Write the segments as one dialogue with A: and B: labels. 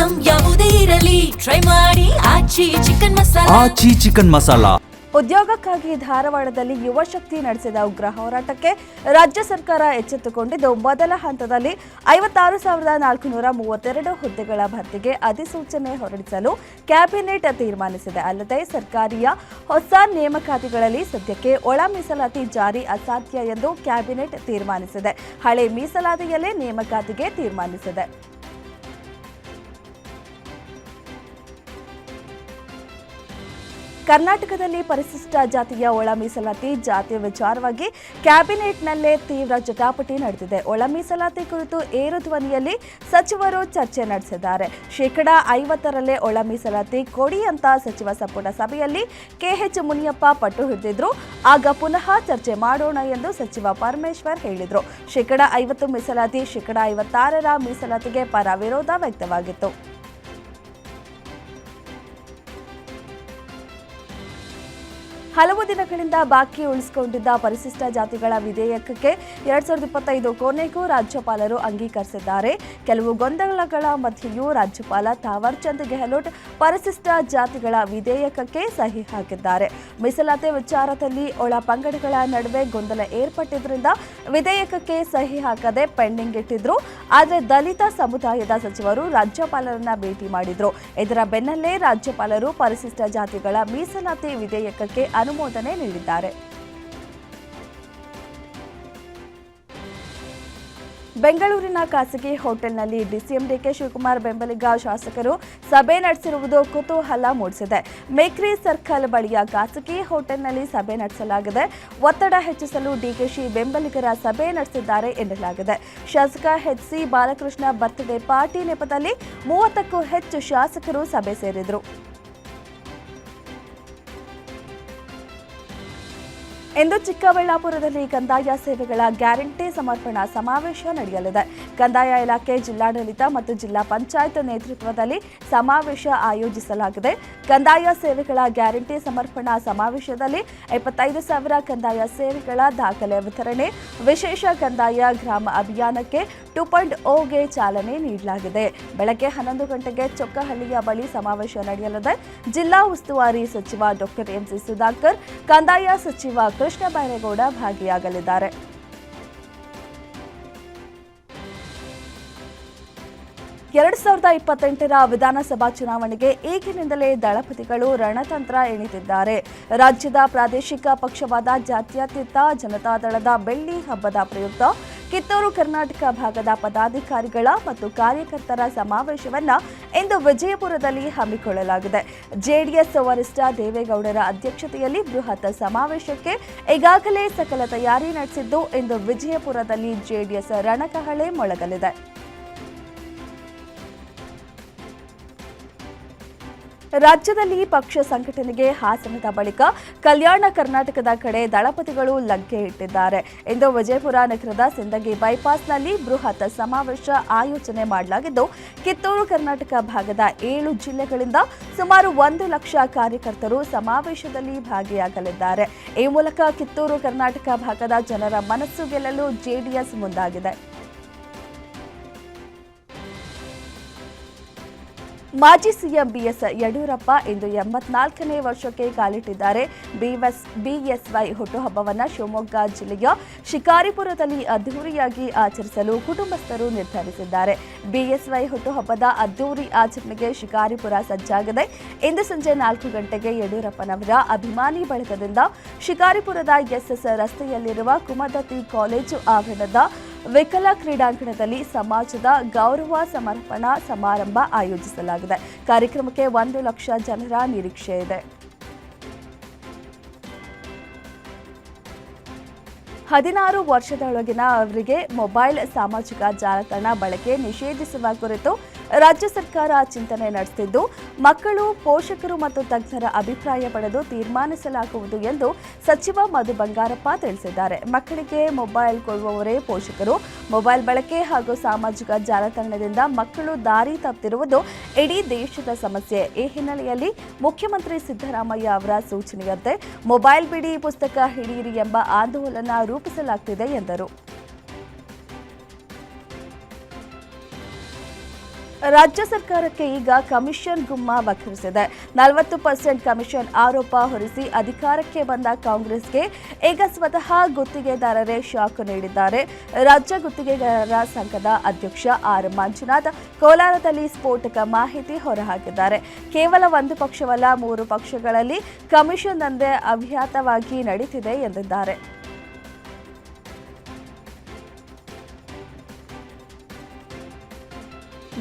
A: Item ಯಾವುದೇ ಇರಲಿ try ಮಾಡಿ ಆಚಿ ಚಿಕನ್ ಮಸಾಲಾ.
B: ಉದ್ಯೋಗಕ್ಕಾಗಿ ಧಾರವಾಡದಲ್ಲಿ ಯುವ ಶಕ್ತಿ ನಡೆಸಿದ ಉಗ್ರ ಹೋರಾಟಕ್ಕೆ ರಾಜ್ಯ ಸರ್ಕಾರ ಎಚ್ಚೆತ್ತುಕೊಂಡಿದ್ದು ಮೊದಲ ಹಂತದಲ್ಲಿ 56,432 ಹುದ್ದೆಗಳ ಭರ್ತಿಗೆ ಅಧಿಸೂಚನೆ ಹೊರಡಿಸಲು ಕ್ಯಾಬಿನೆಟ್ ತೀರ್ಮಾನಿಸಿದೆ. ಅಲ್ಲದೆ ಸರ್ಕಾರಿಯ ಹೊಸ ನೇಮಕಾತಿಗಳಲ್ಲಿ ಸದ್ಯಕ್ಕೆ ಒಳ ಮೀಸಲಾತಿ ಜಾರಿ ಅಸಾಧ್ಯ ಎಂದು ಕ್ಯಾಬಿನೆಟ್ ತೀರ್ಮಾನಿಸಿದೆ. ಹಳೆ ಮೀಸಲಾತಿಯಲ್ಲೇ ನೇಮಕಾತಿಗೆ ತೀರ್ಮಾನಿಸಿದೆ. ಕರ್ನಾಟಕದಲ್ಲಿ ಪರಿಶಿಷ್ಟ ಜಾತಿಯ ಒಳ ಮೀಸಲಾತಿ ಜಾತಿ ವಿಚಾರವಾಗಿ ಕ್ಯಾಬಿನೆಟ್ನಲ್ಲೇ ತೀವ್ರ ಜಟಾಪಟಿ ನಡೆದಿದೆ. ಒಳ ಮೀಸಲಾತಿ ಕುರಿತು ಏರು ಧ್ವನಿಯಲ್ಲಿ ಸಚಿವರು ಚರ್ಚೆ ನಡೆಸಿದ್ದಾರೆ. 50%ರಲ್ಲೇ ಒಳ ಮೀಸಲಾತಿ ಕೊಡಿ ಅಂತ ಸಚಿವ ಸಂಪುಟ ಸಭೆಯಲ್ಲಿ ಕೆಎಚ್ ಮುನಿಯಪ್ಪ ಪಟ್ಟು ಹಿಡಿದಿದ್ರು. ಆಗ ಪುನಃ ಚರ್ಚೆ ಮಾಡೋಣ ಎಂದು ಸಚಿವ ಪರಮೇಶ್ವರ್ ಹೇಳಿದರು. 50% ಮೀಸಲಾತಿ 56% ಮೀಸಲಾತಿಗೆ ಪರ ವಿರೋಧ ವ್ಯಕ್ತವಾಗಿತ್ತು. ಹಲವು ದಿನಗಳಿಂದ ಬಾಕಿ ಉಳಿಸಿಕೊಂಡಿದ್ದ ಪರಿಶಿಷ್ಟ ಜಾತಿಗಳ ವಿಧೇಯಕಕ್ಕೆ 2025 ಕೊನೆಗೂ ರಾಜ್ಯಪಾಲರು ಅಂಗೀಕರಿಸಿದ್ದಾರೆ. ಕೆಲವು ಗೊಂದಲಗಳ ಮಧ್ಯೆಯೂ ರಾಜ್ಯಪಾಲ ಥಾವರ್ ಚಂದ್ ಗೆಹ್ಲೋಟ್ ಪರಿಶಿಷ್ಟ ಜಾತಿಗಳ ವಿಧೇಯಕಕ್ಕೆ ಸಹಿ ಹಾಕಿದ್ದಾರೆ. ಮೀಸಲಾತಿ ವಿಚಾರದಲ್ಲಿ ಒಳ ಪಂಗಡಗಳ ನಡುವೆ ಗೊಂದಲ ಏರ್ಪಟ್ಟಿದ್ದರಿಂದ ವಿಧೇಯಕಕ್ಕೆ ಸಹಿ ಹಾಕದೆ ಪೆಂಡಿಂಗ್ ಇಟ್ಟಿದ್ರು. ಆದರೆ ದಲಿತ ಸಮುದಾಯದ ಸಚಿವರು ರಾಜ್ಯಪಾಲರನ್ನ ಭೇಟಿ ಮಾಡಿದ್ರು. ಇದರ ಬೆನ್ನಲ್ಲೇ ರಾಜ್ಯಪಾಲರು ಪರಿಶಿಷ್ಟ ಜಾತಿಗಳ ಮೀಸಲಾತಿ ವಿಧೇಯಕಕ್ಕೆ ಅನುಮೋದನೆ ನೀಡಿದ್ದಾರೆ. ಬೆಂಗಳೂರಿನ ಖಾಸಗಿ ಹೋಟೆಲ್ನಲ್ಲಿ ಡಿಸಿಎಂ ಡಿಕೆ ಶಿವಕುಮಾರ್ ಬೆಂಬಲಿಗ ಶಾಸಕರು ಸಭೆ ನಡೆಸಿರುವುದು ಕುತೂಹಲ ಮೂಡಿಸಿದೆ. ಮೇಕ್ರಿ ಸರ್ಕಲ್ ಬಳಿಯ ಖಾಸಗಿ ಹೋಟೆಲ್ನಲ್ಲಿ ಸಭೆ ನಡೆಸಲಾಗಿದೆ. ಒತ್ತಡ ಹೆಚ್ಚಿಸಲು ಡಿಕೆಶಿ ಬೆಂಬಲಿಗರ ಸಭೆ ನಡೆಸಿದ್ದಾರೆ ಎನ್ನಲಾಗಿದೆ. ಶಾಸಕ ಎಚ್.ಸಿ. ಬಾಲಕೃಷ್ಣ ಬರ್ತ್ಡೇ ಪಾರ್ಟಿ ನೆಪದಲ್ಲಿ 30ಕ್ಕೂ ಹೆಚ್ಚು ಶಾಸಕರು ಸಭೆ ಸೇರಿದರು. ಇಂದು ಚಿಕ್ಕಬಳ್ಳಾಪುರದಲ್ಲಿ ಕಂದಾಯ ಸೇವೆಗಳ ಗ್ಯಾರಂಟಿ ಸಮರ್ಪಣಾ ಸಮಾವೇಶ ನಡೆಯಲಿದೆ. ಕಂದಾಯ ಇಲಾಖೆ, ಜಿಲ್ಲಾಡಳಿತ ಮತ್ತು ಜಿಲ್ಲಾ ಪಂಚಾಯತ್ ನೇತೃತ್ವದಲ್ಲಿ ಸಮಾವೇಶ ಆಯೋಜಿಸಲಾಗಿದೆ. ಕಂದಾಯ ಸೇವೆಗಳ ಗ್ಯಾರಂಟಿ ಸಮರ್ಪಣಾ ಸಮಾವೇಶದಲ್ಲಿ 25,000 ಕಂದಾಯ ಸೇವೆಗಳ ದಾಖಲೆ ವಿತರಣೆ, ವಿಶೇಷ ಕಂದಾಯ ಗ್ರಾಮ ಅಭಿಯಾನಕ್ಕೆ 2.0ಗೆ ಚಾಲನೆ ನೀಡಲಾಗಿದೆ. ಬೆಳಗ್ಗೆ 11 ಗಂಟೆಗೆ ಚೊಕ್ಕಹಳ್ಳಿಯ ಬಳಿ ಸಮಾವೇಶ ನಡೆಯಲಿದೆ. ಜಿಲ್ಲಾ ಉಸ್ತುವಾರಿ ಸಚಿವ ಡಾಕ್ಟರ್ ಎಂಸಿ ಸುಧಾಕರ್, ಕಂದಾಯ ಸಚಿವ ಕೃಷ್ಣ ಬೈರೇಗೌಡ ಭಾಗಿಯಾಗಲಿದ್ದಾರೆ. ಎರಡು 2028ರ ವಿಧಾನಸಭಾ ಚುನಾವಣೆಗೆ ಈಗಿನಿಂದಲೇ ದಳಪತಿಗಳು ರಣತಂತ್ರ ಎಣಿತಿದ್ದಾರೆ. ರಾಜ್ಯದ ಪ್ರಾದೇಶಿಕ ಪಕ್ಷವಾದ ಜಾತ್ಯತೀತ ಜನತಾದಳದ ಬೆಳ್ಳಿ ಹಬ್ಬದ ಪ್ರಯುಕ್ತ ಕಿತ್ತೂರು ಕರ್ನಾಟಕ ಭಾಗದ ಪದಾಧಿಕಾರಿಗಳ ಮತ್ತು ಕಾರ್ಯಕರ್ತರ ಸಮಾವೇಶವನ್ನು ಇಂದು ವಿಜಯಪುರದಲ್ಲಿ ಹಮ್ಮಿಕೊಳ್ಳಲಾಗಿದೆ. ಜೆಡಿಎಸ್ ವರಿಷ್ಠ ದೇವೇಗೌಡರ ಅಧ್ಯಕ್ಷತೆಯಲ್ಲಿ ಬೃಹತ್ ಸಮಾವೇಶಕ್ಕೆ ಈಗಾಗಲೇ ಸಕಲ ತಯಾರಿ ನಡೆಸಿದ್ದು ಇಂದು ವಿಜಯಪುರದಲ್ಲಿ ಜೆಡಿಎಸ್ ರಣಕಹಳೆ ಮೊಳಗಲಿದೆ. ರಾಜ್ಯದಲ್ಲಿ ಪಕ್ಷ ಸಂಘಟನೆಗೆ ಹಾಸನದ ಬಳಿಕ ಕಲ್ಯಾಣ ಕರ್ನಾಟಕದ ಕಡೆ ದಳಪತಿಗಳು ಲಗ್ಗೆ ಇಟ್ಟಿದ್ದಾರೆ. ಇಂದು ವಿಜಯಪುರ ನಗರದ ಸಿಂದಗಿ ಬೈಪಾಸ್ನಲ್ಲಿ ಬೃಹತ್ ಸಮಾವೇಶ ಆಯೋಜನೆ ಮಾಡಲಾಗಿದ್ದು, ಕಿತ್ತೂರು ಕರ್ನಾಟಕ ಭಾಗದ 7 ಜಿಲ್ಲೆಗಳಿಂದ ಸುಮಾರು 1 ಲಕ್ಷ ಕಾರ್ಯಕರ್ತರು ಸಮಾವೇಶದಲ್ಲಿ ಭಾಗಿಯಾಗಲಿದ್ದಾರೆ. ಈ ಮೂಲಕ ಕಿತ್ತೂರು ಕರ್ನಾಟಕ ಭಾಗದ ಜನರ ಮನಸ್ಸು ಗೆಲ್ಲಲು ಜೆಡಿಎಸ್ ಮುಂದಾಗಿದೆ. ಮಾಜಿ ಸಿಎಂ ಬಿಎಸ್ ಯಡಿಯೂರಪ್ಪ ಇಂದು 84ನೇ ವರ್ಷಕ್ಕೆ ಕಾಲಿಟ್ಟಿದ್ದಾರೆ. ಬಿಎಸ್ವೈ ಹುಟ್ಟುಹಬ್ಬವನ್ನು ಶಿವಮೊಗ್ಗ ಜಿಲ್ಲೆಯ ಶಿಕಾರಿಪುರದಲ್ಲಿ ಅದ್ದೂರಿಯಾಗಿ ಆಚರಿಸಲು ಕುಟುಂಬಸ್ಥರು ನಿರ್ಧರಿಸಿದ್ದಾರೆ. ಬಿಎಸ್ವೈ ಹುಟ್ಟುಹಬ್ಬದ ಅದ್ದೂರಿ ಆಚರಣೆಗೆ ಶಿಕಾರಿಪುರ ಸಜ್ಜಾಗಿದೆ. ಇಂದು ಸಂಜೆ 4 ಗಂಟೆಗೆ ಯಡಿಯೂರಪ್ಪನವರ ಅಭಿಮಾನಿ ಬಳಗದಿಂದ ಶಿಕಾರಿಪುರದ ಎಸ್ಎಸ್ ರಸ್ತೆಯಲ್ಲಿರುವ ಕುಮದತಿ ಕಾಲೇಜು ಆವರಣದ ವಿಕಲ ಕ್ರೀಡಾಂಗಣದಲ್ಲಿ ಸಮಾಜದ ಗೌರವ ಸಮರ್ಪಣಾ ಸಮಾರಂಭ ಆಯೋಜಿಸಲಾಗಿದೆ. ಕಾರ್ಯಕ್ರಮಕ್ಕೆ 1 ಲಕ್ಷ ಜನರ ನಿರೀಕ್ಷೆ ಇದೆ. 16 ವರ್ಷದೊಳಗಿನವರಿಗೆ ಮೊಬೈಲ್ ಸಾಮಾಜಿಕ ಜಾಲತಾಣ ಬಳಕೆ ನಿಷೇಧಿಸುವ ಕುರಿತು ರಾಜ್ಯ ಸರ್ಕಾರ ಚಿಂತನೆ ನಡೆಸುತ್ತಿದ್ದು, ಮಕ್ಕಳು, ಪೋಷಕರು ಮತ್ತು ತಜ್ಞರ ಅಭಿಪ್ರಾಯ ಪಡೆದು ತೀರ್ಮಾನಿಸಲಾಗುವುದು ಎಂದು ಸಚಿವ ಮಧು ಬಂಗಾರಪ್ಪ ತಿಳಿಸಿದ್ದಾರೆ. ಮಕ್ಕಳಿಗೆ ಮೊಬೈಲ್ ಕೊಡುವವರೇ ಪೋಷಕರು. ಮೊಬೈಲ್ ಬಳಕೆ ಹಾಗೂ ಸಾಮಾಜಿಕ ಜಾಲತಾಣದಿಂದ ಮಕ್ಕಳು ದಾರಿ ತಪ್ಪುತ್ತಿರುವುದು ಇಡೀ ದೇಶದ ಸಮಸ್ಯೆ. ಈ ಹಿನ್ನೆಲೆಯಲ್ಲಿ ಮುಖ್ಯಮಂತ್ರಿ ಸಿದ್ದರಾಮಯ್ಯ ಅವರ ಸೂಚನೆಯಂತೆ ಮೊಬೈಲ್ ಬಿಡಿ, ಪುಸ್ತಕ ಹಿಡಿಯಿರಿ ಎಂಬ ಆಂದೋಲನ ರೂಪಿಸಲಾಗುತ್ತಿದೆ ಎಂದರು. ರಾಜ್ಯ ಸರ್ಕಾರಕ್ಕೆ ಈಗ ಕಮಿಷನ್ ಗುಮ್ಮ ಬಕ್ಕರಿಸಿದೆ. 40% ಕಮಿಷನ್ ಆರೋಪ ಹೊರಿಸಿ ಅಧಿಕಾರಕ್ಕೆ ಬಂದ ಕಾಂಗ್ರೆಸ್ಗೆ ಈಗ ಸ್ವತಃ ಗುತ್ತಿಗೆದಾರರೇ ಶಾಕ್ ನೀಡಿದ್ದಾರೆ. ರಾಜ್ಯ ಗುತ್ತಿಗೆದಾರರ ಸಂಘದ ಅಧ್ಯಕ್ಷ ಆರ್ ಮಂಜುನಾಥ್ ಕೋಲಾರದಲ್ಲಿ ಸ್ಫೋಟಕ ಮಾಹಿತಿ ಹೊರಹಾಕಿದ್ದಾರೆ. ಕೇವಲ ಒಂದು ಪಕ್ಷವಲ್ಲ, 3 ಪಕ್ಷಗಳಲ್ಲಿ ಕಮಿಷನ್ ದಂಧೆ ಅವ್ಯಾಹತವಾಗಿ ನಡೀತಿದೆ ಎಂದಿದ್ದಾರೆ.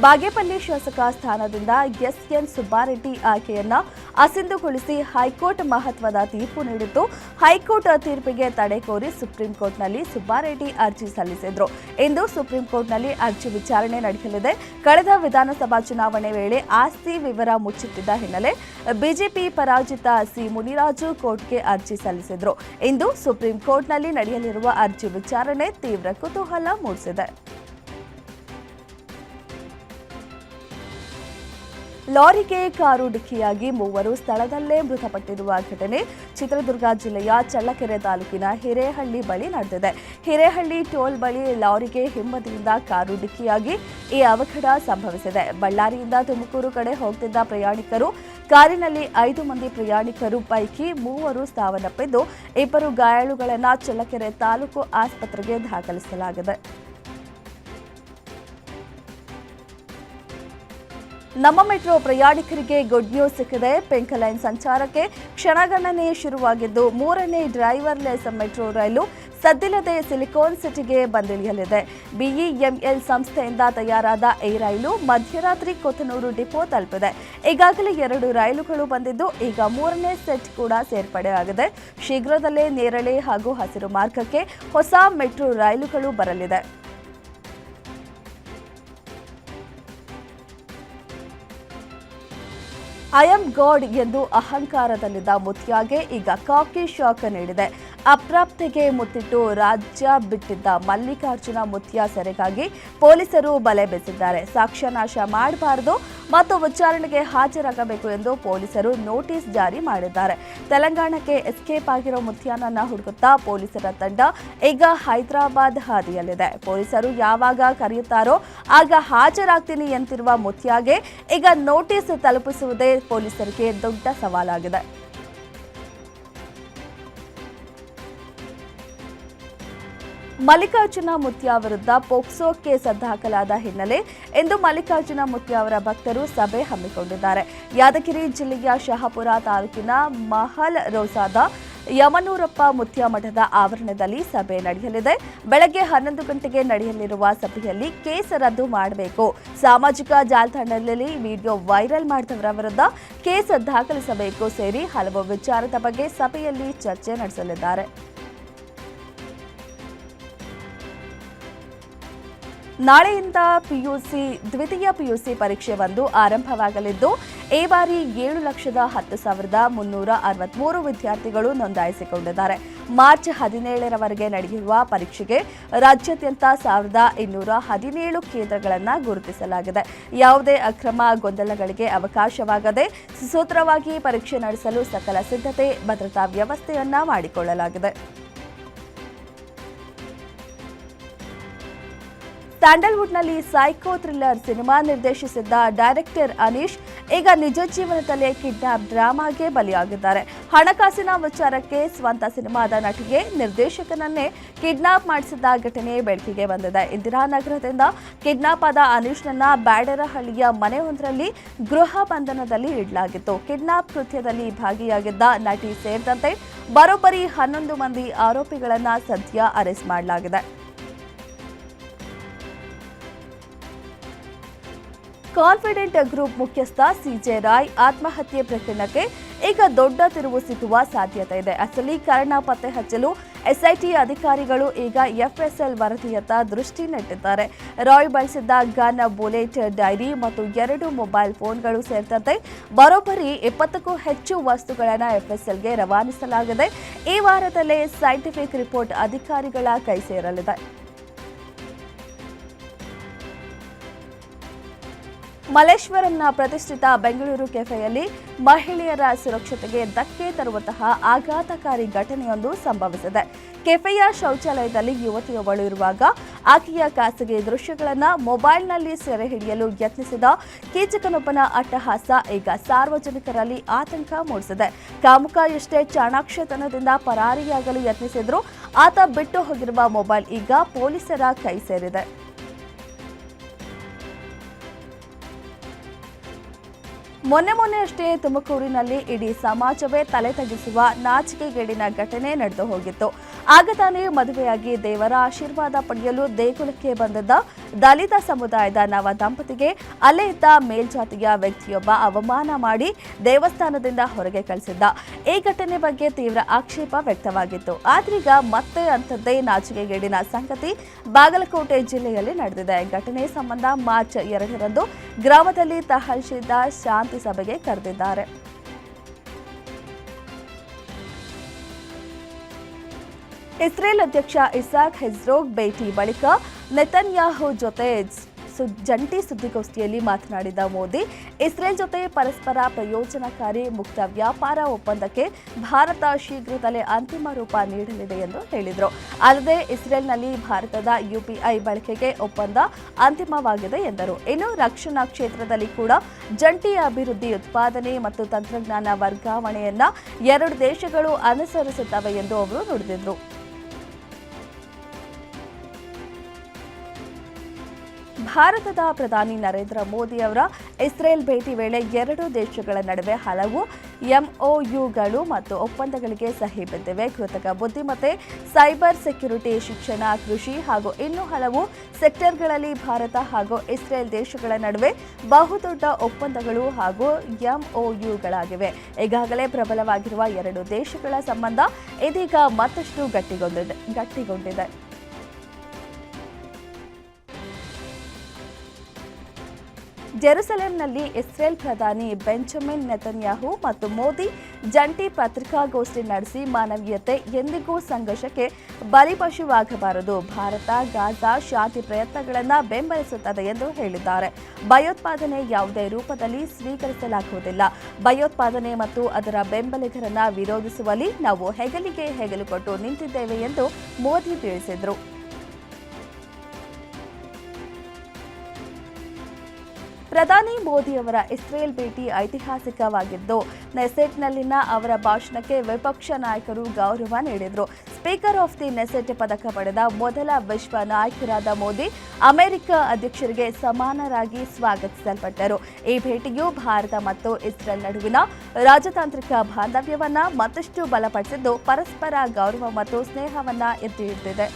B: ಬಾಗೇಪಲ್ಲಿ ಶಾಸಕ ಸ್ಥಾನದಿಂದ ಎಸ್ಎನ್ ಸುಬ್ಬಾರೆಡ್ಡಿ ಆಯ್ಕೆಯನ್ನ ಅಸಿಂಧುಗೊಳಿಸಿ ಹೈಕೋರ್ಟ್ ಮಹತ್ವದ ತೀರ್ಪು ನೀಡಿದ್ದು, ಹೈಕೋರ್ಟ್ ತೀರ್ಪಿಗೆ ತಡೆ ಕೋರಿ ಸುಪ್ರೀಂ ಕೋರ್ಟ್ನಲ್ಲಿ ಸುಬ್ಬಾರೆಡ್ಡಿ ಅರ್ಜಿ ಸಲ್ಲಿಸಿದ್ರು. ಇಂದು ಸುಪ್ರೀಂ ಕೋರ್ಟ್ನಲ್ಲಿ ಅರ್ಜಿ ವಿಚಾರಣೆ ನಡೆಯಲಿದೆ. ಕಳೆದ ವಿಧಾನಸಭಾ ಚುನಾವಣೆ ವೇಳೆ ಆಸ್ತಿ ವಿವರ ಮುಚ್ಚಿಟ್ಟಿದ್ದ ಹಿನ್ನೆಲೆ ಬಿಜೆಪಿ ಪರಾಜಿತ ಸಿ ಮುನಿರಾಜು ಕೋರ್ಟ್ಗೆ ಅರ್ಜಿ ಸಲ್ಲಿಸಿದ್ರು. ಇಂದು ಸುಪ್ರೀಂ ಕೋರ್ಟ್ನಲ್ಲಿ ನಡೆಯಲಿರುವ ಅರ್ಜಿ ವಿಚಾರಣೆ ತೀವ್ರ ಕುತೂಹಲ ಮೂಡಿಸಿದೆ. ಲಾರಿಗೆ ಕಾರು ಡಿಕ್ಕಿಯಾಗಿ 3 ಸ್ಥಳದಲ್ಲೇ ಮೃತಪಟ್ಟಿರುವ ಘಟನೆ ಚಿತ್ರದುರ್ಗ ಜಿಲ್ಲೆಯ ಚಳ್ಳಕೆರೆ ತಾಲೂಕಿನ ಹಿರೇಹಳ್ಳಿ ಬಳಿ ನಡೆದಿದೆ. ಹಿರೇಹಳ್ಳಿ ಟೋಲ್ ಬಳಿ ಲಾರಿಗೆ ಹಿಂಬದಿಯಿಂದ ಕಾರು ಡಿಕ್ಕಿಯಾಗಿ ಈ ಅವಘಡ ಸಂಭವಿಸಿದೆ. ಬಳ್ಳಾರಿಯಿಂದ ತುಮಕೂರು ಕಡೆ ಹೋಗುತ್ತಿದ್ದ ಪ್ರಯಾಣಿಕರು ಕಾರಿನಲ್ಲಿ 5 ಮಂದಿ ಪ್ರಯಾಣಿಕರು ಪೈಕಿ 3 ಸಾವನ್ನಪ್ಪಿದ್ದು, 2 ಗಾಯಾಳುಗಳನ್ನು ಚಳ್ಳಕೆರೆ ತಾಲೂಕು ಆಸ್ಪತ್ರೆಗೆ ದಾಖಲಿಸಲಾಗಿದೆ. ನಮ್ಮ ಮೆಟ್ರೋ ಪ್ರಯಾಣಿಕರಿಗೆ ಗುಡ್ ನ್ಯೂಸ್ ಸಿಕ್ಕಿದೆ. ಪಿಂಕ್ ಲೈನ್ ಸಂಚಾರಕ್ಕೆ ಕ್ಷಣಗಣನೆ ಶುರುವಾಗಿದ್ದು, 3ನೇ ಡ್ರೈವರ್ಲೆಸ್ ಮೆಟ್ರೋ ರೈಲು ಸದ್ದಿಲ್ಲದೆ ಸಿಲಿಕಾನ್ ಸಿಟಿಗೆ ಬಂದಿಳಿಯಲಿದೆ. ಬಿಇಎಂಎಲ್ ಸಂಸ್ಥೆಯಿಂದ ತಯಾರಾದ ಈ ರೈಲು ಮಧ್ಯರಾತ್ರಿ ಕೊತ್ತನೂರು ಡಿಪೋ ತಲುಪಿದೆ. ಈಗಾಗಲೇ 2 ರೈಲುಗಳು ಬಂದಿದ್ದು, ಈಗ 3ನೇ ಸೆಟ್ ಕೂಡ ಸೇರ್ಪಡೆಯಾಗಿದೆ. ಶೀಘ್ರದಲ್ಲೇ ನೇರಳೆ ಹಾಗೂ ಹಸಿರು ಮಾರ್ಗಕ್ಕೆ ಹೊಸ ಮೆಟ್ರೋ ರೈಲುಗಳು ಬರಲಿದೆ. ಐ ಆಮ್ ಗಾಡ್ ಎಂದು ಅಹಂಕಾರದಲ್ಲಿದ್ದ ಮುತ್ಯಾಗೆ ಈಗ ಕಾಕಿ ಶಾಕ್ ನೀಡಿದೆ. ಅಪ್ರಾಪ್ತೆಗೆ ಮುತ್ತಿಟ್ಟು ರಾಜ್ಯ ಬಿಟ್ಟಿದ್ದ ಮಲ್ಲಿಕಾರ್ಜುನ ಮುತ್ಯ ಸೆರೆಗಾಗಿ ಪೊಲೀಸರು ಬಲೆ ಬೀಸಿದ್ದಾರೆ. ಸಾಕ್ಷ್ಯನಾಶ ಮಾಡಬಾರದು ಮತ್ತು ವಿಚಾರಣೆಗೆ ಹಾಜರಾಗಬೇಕು ಎಂದು ಪೊಲೀಸರು ನೋಟಿಸ್ ಜಾರಿ ಮಾಡಿದ್ದಾರೆ. ತೆಲಂಗಾಣಕ್ಕೆ ಎಸ್ಕೇಪ್ ಆಗಿರೋ ಮುತ್ಯಾನನ್ನ ಹುಡುಕುತ್ತಾ ಪೊಲೀಸರ ತಂಡ ಈಗ ಹೈದರಾಬಾದ್ ಹಾದಿಯಲ್ಲಿದೆ. ಪೊಲೀಸರು ಯಾವಾಗ ಕರೆಯುತ್ತಾರೋ ಆಗ ಹಾಜರಾಗ್ತೀನಿ ಎಂತಿರುವ ಮುತ್ಯಾಗೆ ಈಗ ನೋಟಿಸ್ ತಲುಪಿಸುವುದೇ ಪೊಲೀಸರಿಗೆ ದೊಡ್ಡ ಸವಾಲಾಗಿದೆ. ಮಲ್ಲಿಕಾರ್ಜುನ ಮುತ್ಯ ವಿರುದ್ಧ ಪೋಕ್ಸೋ ಕೇಸ್ ದಾಖಲಾದ ಹಿನ್ನೆಲೆ ಇಂದು ಮಲ್ಲಿಕಾರ್ಜುನ ಮುತ್ಯ ಅವರ ಭಕ್ತರು ಸಭೆ ಹಮ್ಮಿಕೊಂಡಿದ್ದಾರೆ. ಯಾದಗಿರಿ ಜಿಲ್ಲೆಯ ಶಹಾಪುರ ತಾಲೂಕಿನ ಮಹಲ್ ರೋಸಾದ ಯಮನೂರಪ್ಪ ಮುತ್ಯ ಮಠದ ಆವರಣದಲ್ಲಿ ಸಭೆ ನಡೆಯಲಿದೆ. ಬೆಳಗ್ಗೆ 11 ಗಂಟೆಗೆ ನಡೆಯಲಿರುವ ಸಭೆಯಲ್ಲಿ ಕೇಸ್ ರದ್ದು ಮಾಡಬೇಕು, ಸಾಮಾಜಿಕ ಜಾಲತಾಣದಲ್ಲಿ ವಿಡಿಯೋ ವೈರಲ್ ಮಾಡಿದವರ ವಿರುದ್ಧ ಕೇಸ್ ದಾಖಲಿಸಬೇಕು ಸೇರಿ ಹಲವು ವಿಚಾರದ ಬಗ್ಗೆ ಸಭೆಯಲ್ಲಿ ಚರ್ಚೆ ನಡೆಸಲಿದ್ದಾರೆ. ನಾಳೆಯಿಂದ ದ್ವಿತೀಯ ಪಿಯುಸಿ ಪರೀಕ್ಷೆ 1 ಆರಂಭವಾಗಲಿದ್ದು, ಈ ಬಾರಿ 7,10,363 ವಿದ್ಯಾರ್ಥಿಗಳು ನೋಂದಾಯಿಸಿಕೊಂಡಿದ್ದಾರೆ. ಮಾರ್ಚ್ 17ರವರೆಗೆ ನಡೆಯುವ ಪರೀಕ್ಷೆಗೆ ರಾಜ್ಯಾದ್ಯಂತ 1,217 ಕೇಂದ್ರಗಳನ್ನು ಗುರುತಿಸಲಾಗಿದೆ. ಯಾವುದೇ ಅಕ್ರಮ ಗೊಂದಲಗಳಿಗೆ ಅವಕಾಶವಾಗದೆ ಸುಸೂತ್ರವಾಗಿ ಪರೀಕ್ಷೆ ನಡೆಸಲು ಸಕಲ ಸಿದ್ಧತೆ, ಭದ್ರತಾ ವ್ಯವಸ್ಥೆಯನ್ನ ಮಾಡಿಕೊಳ್ಳಲಾಗಿದೆ. ಸ್ಯಾಂಡಲ್ವುಡ್ನಲ್ಲಿ ಸೈಕೋ ಥ್ರಿಲ್ಲರ್ ಸಿನಿಮಾ ನಿರ್ದೇಶಿಸಿದ್ದ ಡೈರೆಕ್ಟರ್ ಅನೀಶ್ ಈಗ ನಿಜ ಜೀವನದಲ್ಲೇ ಕಿಡ್ನಾಪ್ ಡ್ರಾಮಾಗೆ ಬಲಿಯಾಗಿದ್ದಾರೆ. ಹಣಕಾಸಿನ ವಿಚಾರಕ್ಕೆ ಸ್ವಂತ ಸಿನಿಮಾದ ನಟಿಗೆ ನಿರ್ದೇಶಕನನ್ನೇ ಕಿಡ್ನಾಪ್ ಮಾಡಿಸಿದ್ದ ಘಟನೆ ಬೆಳಕಿಗೆ ಬಂದಿದೆ. ಇಂದಿರಾನಗರದಿಂದ ಕಿಡ್ನಾಪ್ ಆದ ಅನೀಶ್ನನ್ನ ಬ್ಯಾಡರಹಳ್ಳಿಯ ಮನೆಯೊಂದರಲ್ಲಿ ಗೃಹ ಬಂಧನದಲ್ಲಿ ಇಡಲಾಗಿತ್ತು. ಕಿಡ್ನಾಪ್ ಕೃತ್ಯದಲ್ಲಿ ಭಾಗಿಯಾಗಿದ್ದ ನಟಿ ಸೇರಿದಂತೆ ಬರೋಬ್ಬರಿ 11 ಮಂದಿ ಆರೋಪಿಗಳನ್ನ ಸದ್ಯ ಅರೆಸ್ಟ್ ಮಾಡಲಾಗಿದೆ. ಕಾನ್ಫಿಡೆಂಟ್ ಗ್ರೂಪ್ ಮುಖ್ಯಸ್ಥ ಸಿಜೆ ರಾಯ್ ಆತ್ಮಹತ್ಯೆ ಪ್ರಕರಣಕ್ಕೆ ಈಗ ದೊಡ್ಡ ತಿರುವು ಸಿಗುವ ಸಾಧ್ಯತೆ ಇದೆ. ಅಸಲೀಕರಣ ಪತ್ತೆ ಹಚ್ಚಲು ಎಸ್ಐಟಿ ಅಧಿಕಾರಿಗಳು ಈಗ ಎಫ್ಎಸ್ಎಲ್ ವರದಿಯತ್ತ ದೃಷ್ಟಿ ನೆಟ್ಟಿದ್ದಾರೆ. ರಾಯ್ ಬಳಸಿದ್ದ ಗನ್, ಬುಲೆಟ್, ಡೈರಿ ಮತ್ತು 2 ಮೊಬೈಲ್ ಫೋನ್ಗಳು ಸೇರಿದಂತೆ ಬರೋಬ್ಬರಿ 20ಕ್ಕೂ ಹೆಚ್ಚು ವಸ್ತುಗಳನ್ನು ಎಫ್ಎಸ್ಎಲ್ಗೆ ರವಾನಿಸಲಾಗಿದೆ. ಈ ವಾರದಲ್ಲೇ ಸೈಂಟಿಫಿಕ್ ರಿಪೋರ್ಟ್ ಅಧಿಕಾರಿಗಳ ಕೈ ಸೇರಲಿದೆ. ಮಲ್ಲೇಶ್ವರಂನ ಪ್ರತಿಷ್ಠಿತ ಬೆಂಗಳೂರು ಕೆಫೆಯಲ್ಲಿ ಮಹಿಳೆಯರ ಸುರಕ್ಷತೆಗೆ ಧಕ್ಕೆ ತರುವಂತಹ ಆಘಾತಕಾರಿ ಘಟನೆಯೊಂದು ಸಂಭವಿಸಿದೆ. ಕೆಫೆಯ ಶೌಚಾಲಯದಲ್ಲಿ ಯುವತಿಯೊಬ್ಬಳು ಇರುವಾಗ ಆಕೆಯ ಖಾಸಗಿ ದೃಶ್ಯಗಳನ್ನು ಮೊಬೈಲ್ನಲ್ಲಿ ಸೆರೆ ಹಿಡಿಯಲು ಯತ್ನಿಸಿದ ಕೀಚಕನೊಬ್ಬನ ಅಟ್ಟಹಾಸ ಈಗ ಸಾರ್ವಜನಿಕರಲ್ಲಿ ಆತಂಕ ಮೂಡಿಸಿದೆ. ಕಾಮುಕ ಎಷ್ಟೇ ಚಾಣಾಕ್ಷತನದಿಂದ ಪರಾರಿಯಾಗಲು ಯತ್ನಿಸಿದ್ರು ಆತ ಬಿಟ್ಟು ಹೋಗಿರುವ ಮೊಬೈಲ್ ಈಗ ಪೊಲೀಸರ ಕೈ ಸೇರಿದೆ. ಮೊನ್ನೆಯಷ್ಟೇ ತುಮಕೂರಿನಲ್ಲಿ ಇಡೀ ಸಮಾಜವೇ ತಲೆ ತಗ್ಗಿಸುವ ನಾಚಿಕೆಗೇಡಿನ ಘಟನೆ ನಡೆದು ಹೋಗಿತ್ತು. ಆಗ ತಾನೇ ಮದುವೆಯಾಗಿ ದೇವರ ಆಶೀರ್ವಾದ ಪಡೆಯಲು ದೇಗುಲಕ್ಕೆ ಬಂದಿದ್ದ ದಲಿತ ಸಮುದಾಯದ ನವ ದಂಪತಿಗೆ ಅಲ್ಲೇ ಇದ್ದ ಮೇಲ್ಜಾತಿಯ ವ್ಯಕ್ತಿಯೊಬ್ಬ ಅವಮಾನ ಮಾಡಿ ದೇವಸ್ಥಾನದಿಂದ ಹೊರಗೆ ಕಳಿಸಿದ್ದ. ಈ ಘಟನೆ ಬಗ್ಗೆ ತೀವ್ರ ಆಕ್ಷೇಪ ವ್ಯಕ್ತವಾಗಿತ್ತು. ಆದ್ರೀಗ ಮತ್ತೆ ಅಂಥದ್ದೇ ನಾಚಿಕೆಗೇಡಿನ ಸಂಗತಿ ಬಾಗಲಕೋಟೆ ಜಿಲ್ಲೆಯಲ್ಲಿ ನಡೆದಿದೆ. ಘಟನೆ ಸಂಬಂಧ ಮಾರ್ಚ್ 2ರಂದು ಗ್ರಾಮದಲ್ಲಿ ತಹಶೀಲ್ದಾರ್ ಶಾಂತಿ ಸಭೆಗೆ ಕರೆದಿದ್ದಾರೆ. ಇಸ್ರೇಲ್ ಅಧ್ಯಕ್ಷ ಇಸಾಕ್ ಹೆರ್ಜೋಗ್ ಭೇಟಿ ಬಳಿಕ ನೆತನ್ಯಾಹು ಜೊತೆ ಜಂಟಿ ಸುದ್ದಿಗೋಷ್ಠಿಯಲ್ಲಿ ಮಾತನಾಡಿದ ಮೋದಿ, ಇಸ್ರೇಲ್ ಜೊತೆ ಪರಸ್ಪರ ಪ್ರಯೋಜನಕಾರಿ ಮುಕ್ತ ವ್ಯಾಪಾರ ಒಪ್ಪಂದಕ್ಕೆ ಭಾರತ ಶೀಘ್ರದಲ್ಲೇ ಅಂತಿಮ ರೂಪ ನೀಡಲಿದೆ ಎಂದು ಹೇಳಿದರು. ಅಲ್ಲದೆ ಇಸ್ರೇಲ್ನಲ್ಲಿ ಭಾರತದ ಯುಪಿಐ ಬಳಕೆಗೆ ಒಪ್ಪಂದ ಅಂತಿಮವಾಗಿದೆ ಎಂದರು. ಇನ್ನು ರಕ್ಷಣಾ ಕ್ಷೇತ್ರದಲ್ಲಿ ಕೂಡ ಜಂಟಿ ಅಭಿವೃದ್ಧಿ, ಉತ್ಪಾದನೆ ಮತ್ತು ತಂತ್ರಜ್ಞಾನ ವರ್ಗಾವಣೆಯನ್ನ ಎರಡು ದೇಶಗಳು ಅನುಸರಿಸುತ್ತವೆ ಎಂದು ಅವರು ನುಡಿದಿದ್ರು. ಭಾರತದ ಪ್ರಧಾನಿ ನರೇಂದ್ರ ಮೋದಿ ಅವರ ಇಸ್ರೇಲ್ ಭೇಟಿ ವೇಳೆ ಎರಡೂ ದೇಶಗಳ ನಡುವೆ ಹಲವು ಎಂಒಯುಗಳು ಮತ್ತು ಒಪ್ಪಂದಗಳಿಗೆ ಸಹಿ ಬಿದ್ದಿವೆ. ಕೃತಕ ಬುದ್ಧಿಮತ್ತೆ, ಸೈಬರ್ ಸೆಕ್ಯುರಿಟಿ, ಶಿಕ್ಷಣ, ಕೃಷಿ ಹಾಗೂ ಇನ್ನೂ ಹಲವು ಸೆಕ್ಟರ್ಗಳಲ್ಲಿ ಭಾರತ ಹಾಗೂ ಇಸ್ರೇಲ್ ದೇಶಗಳ ನಡುವೆ ಬಹುದೊಡ್ಡ ಒಪ್ಪಂದಗಳು ಹಾಗೂ ಎಂಒಯುಗಳಾಗಿವೆ. ಈಗಾಗಲೇ ಪ್ರಬಲವಾಗಿರುವ ಎರಡು ದೇಶಗಳ ಸಂಬಂಧ ಇದೀಗ ಮತ್ತಷ್ಟು ಗಟ್ಟಿಗೊಂಡಿದೆ. ಜೆರುಸಲೆಂನಲ್ಲಿ ಇಸ್ರೇಲ್ ಪ್ರಧಾನಿ ಬೆಂಜಮಿನ್ ನೆತನ್ಯಾಹು ಮತ್ತು ಮೋದಿ ಜಂಟಿ ಪತ್ರಿಕಾಗೋಷ್ಠಿ ನಡೆಸಿ ಮಾನವೀಯತೆ ಎಂದಿಗೂ ಸಂಘರ್ಷಕ್ಕೆ ಬಲಿಪಶುವಾಗಬಾರದು, ಭಾರತ ಗಾಜಾ ಶಾಂತಿ ಪ್ರಯತ್ನಗಳನ್ನು ಬೆಂಬಲಿಸುತ್ತದೆ ಎಂದು ಹೇಳಿದ್ದಾರೆ. ಭಯೋತ್ಪಾದನೆ ಯಾವುದೇ ರೂಪದಲ್ಲಿ ಸ್ವೀಕರಿಸಲಾಗುವುದಿಲ್ಲ. ಭಯೋತ್ಪಾದನೆ ಮತ್ತು ಅದರ ಬೆಂಬಲಿಗರನ್ನ ವಿರೋಧಿಸುವಲ್ಲಿ ನಾವು ಹೆಗಲಿಗೆ ಹೆಗಲು ಕೊಟ್ಟು ನಿಂತಿದ್ದೇವೆ ಎಂದು ಮೋದಿ ತಿಳಿಸಿದರು. ಪ್ರಧಾನಿ ಮೋದಿಯವರ ಇಸ್ರೇಲ್ ಭೇಟಿ ಐತಿಹಾಸಿಕವಾಗಿದ್ದು, ನೆಸೆಟ್ನಲ್ಲಿನ ಅವರ ಭಾಷಣಕ್ಕೆ ವಿಪಕ್ಷ ನಾಯಕರು ಗೌರವ ನೀಡಿದರು. ಸ್ಪೀಕರ್ ಆಫ್ ದಿ ನೆಸೆಟ್ ಪದಕ ಪಡೆದ ಮೊದಲ ವಿಶ್ವ ನಾಯಕರಾದ ಮೋದಿ ಅಮೆರಿಕ ಅಧ್ಯಕ್ಷರಿಗೆ ಸಮಾನರಾಗಿ ಸ್ವಾಗತಿಸಲ್ಪಟ್ಟರು. ಈ ಭೇಟಿಯು ಭಾರತ ಮತ್ತು ಇಸ್ರೇಲ್ ನಡುವಿನ ರಾಜತಾಂತ್ರಿಕ ಬಾಂಧವ್ಯವನ್ನ ಮತ್ತಷ್ಟು ಬಲಪಡಿಸಿದ್ದು, ಪರಸ್ಪರ ಗೌರವ ಮತ್ತು ಸ್ನೇಹವನ್ನ ಎತ್ತಿ ಹಿಡಿದಿದೆ.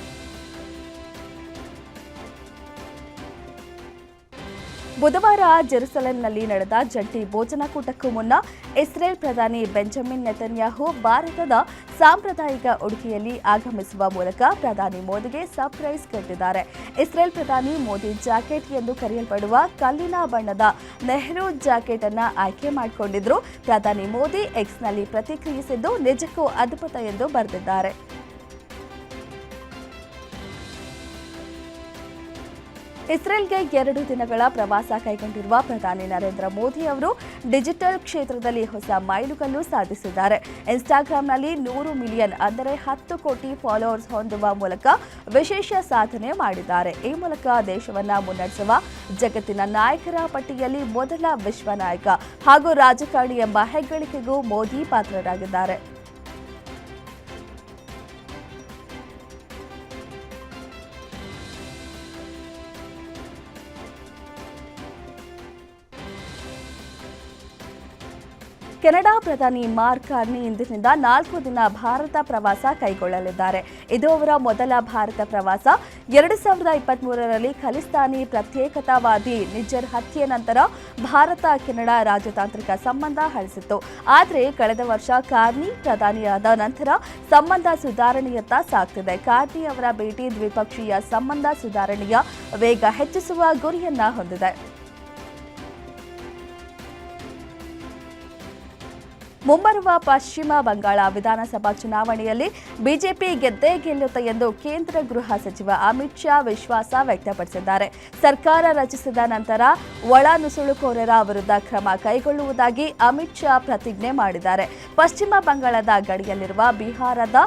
B: ಬುಧವಾರ ಜೆರುಸಲೆಂನಲ್ಲಿ ನಡೆದ ಜಂಟಿ ಭೋಜನಕೂಟಕ್ಕೂ ಮುನ್ನ ಇಸ್ರೇಲ್ ಪ್ರಧಾನಿ ಬೆಂಜಮಿನ್ ನೆತನ್ಯಾಹು ಭಾರತದ ಸಾಂಪ್ರದಾಯಿಕ ಉಡುಗೆಯಲ್ಲಿ ಆಗಮಿಸುವ ಮೂಲಕ ಪ್ರಧಾನಿ ಮೋದಿಗೆ ಸರ್ಪ್ರೈಸ್ ಕೊಟ್ಟಿದ್ದಾರೆ. ಇಸ್ರೇಲ್ ಪ್ರಧಾನಿ ಮೋದಿ ಜಾಕೆಟ್ ಎಂದು ಕರೆಯಲ್ಪಡುವ ಕಲ್ಲಿನ ಬಣ್ಣದ ನೆಹರು ಜಾಕೆಟ್ ಅನ್ನು ಆಯ್ಕೆ ಮಾಡಿಕೊಂಡಿದ್ರು. ಪ್ರಧಾನಿ ಮೋದಿ ಎಕ್ಸ್ನಲ್ಲಿ ಪ್ರತಿಕ್ರಿಯಿಸಿದ್ದು, ನಿಜಕ್ಕೂ ಅದ್ಭುತ ಎಂದು ಬರೆದಿದ್ದಾರೆ. ಇಸ್ರೇಲ್ಗೆ 2 ದಿನಗಳ ಪ್ರವಾಸ ಕೈಗೊಂಡಿರುವ ಪ್ರಧಾನಿ ನರೇಂದ್ರ ಮೋದಿ ಅವರು ಡಿಜಿಟಲ್ ಕ್ಷೇತ್ರದಲ್ಲಿ ಹೊಸ ಮೈಲುಗಲ್ಲು ಸಾಧಿಸಿದ್ದಾರೆ. ಇನ್ಸ್ಟಾಗ್ರಾಂನಲ್ಲಿ 100 ಮಿಲಿಯನ್ ಅಂದರೆ 10 ಕೋಟಿ ಫಾಲೋವರ್ಸ್ ಹೊಂದುವ ಮೂಲಕ ವಿಶೇಷ ಸಾಧನೆ ಮಾಡಿದ್ದಾರೆ. ಈ ಮೂಲಕ ದೇಶವನ್ನ ಮುನ್ನಡೆಸುವ ಜಗತ್ತಿನ ನಾಯಕರ ಪಟ್ಟಿಯಲ್ಲಿ ಮೊದಲ ವಿಶ್ವ ನಾಯಕ ಹಾಗೂ ರಾಜಕಾರಣಿ ಎಂಬ ಹೆಗ್ಗಳಿಕೆಗೂ ಮೋದಿ ಪಾತ್ರರಾಗಿದ್ದಾರೆ. ಕೆನಡಾ ಪ್ರಧಾನಿ ಮಾರ್ಕ್ ಕಾರ್ನಿ ಇಂದಿನಿಂದ 4 ದಿನ ಭಾರತ ಪ್ರವಾಸ ಕೈಗೊಳ್ಳಲಿದ್ದಾರೆ. ಇದು ಅವರ ಮೊದಲ ಭಾರತ ಪ್ರವಾಸ. 2023ರಲ್ಲಿ ಖಲಿಸ್ತಾನಿ ಪ್ರತ್ಯೇಕತಾವಾದಿ ನಿಜ್ಜರ್ ಹತ್ಯೆ ನಂತರ ಭಾರತ ಕೆನಡಾ ರಾಜತಾಂತ್ರಿಕ ಸಂಬಂಧ ಹಳಿಸಿತ್ತು. ಆದರೆ ಕಳೆದ ವರ್ಷ ಕಾರ್ನಿ ಪ್ರಧಾನಿಯಾದ ನಂತರ ಸಂಬಂಧ ಸುಧಾರಣೆಯತ್ತ ಸಾಗ್ತಿದೆ. ಕಾರ್ನಿ ಅವರ ಭೇಟಿ ದ್ವಿಪಕ್ಷೀಯ ಸಂಬಂಧ ಸುಧಾರಣೆಯ ವೇಗ ಹೆಚ್ಚಿಸುವ ಗುರಿಯನ್ನ ಹೊಂದಿದೆ. ಮುಂಬರುವ ಪಶ್ಚಿಮ ಬಂಗಾಳ ವಿಧಾನಸಭಾ ಚುನಾವಣೆಯಲ್ಲಿ ಬಿಜೆಪಿ ಗೆದ್ದೇ ಗೆಲ್ಲುತ್ತೆ ಎಂದು ಕೇಂದ್ರ ಗೃಹ ಸಚಿವ ಅಮಿತ್ ಶಾ ವಿಶ್ವಾಸ ವ್ಯಕ್ತಪಡಿಸಿದ್ದಾರೆ. ಸರ್ಕಾರ ರಚಿಸಿದ ನಂತರ ಒಳ ನುಸುಳುಕೋರರ ವಿರುದ್ಧ ಕ್ರಮ ಕೈಗೊಳ್ಳುವುದಾಗಿ ಅಮಿತ್ ಶಾ ಪ್ರತಿಜ್ಞೆ ಮಾಡಿದ್ದಾರೆ. ಪಶ್ಚಿಮ ಬಂಗಾಳದ ಗಡಿಯಲ್ಲಿರುವ ಬಿಹಾರದ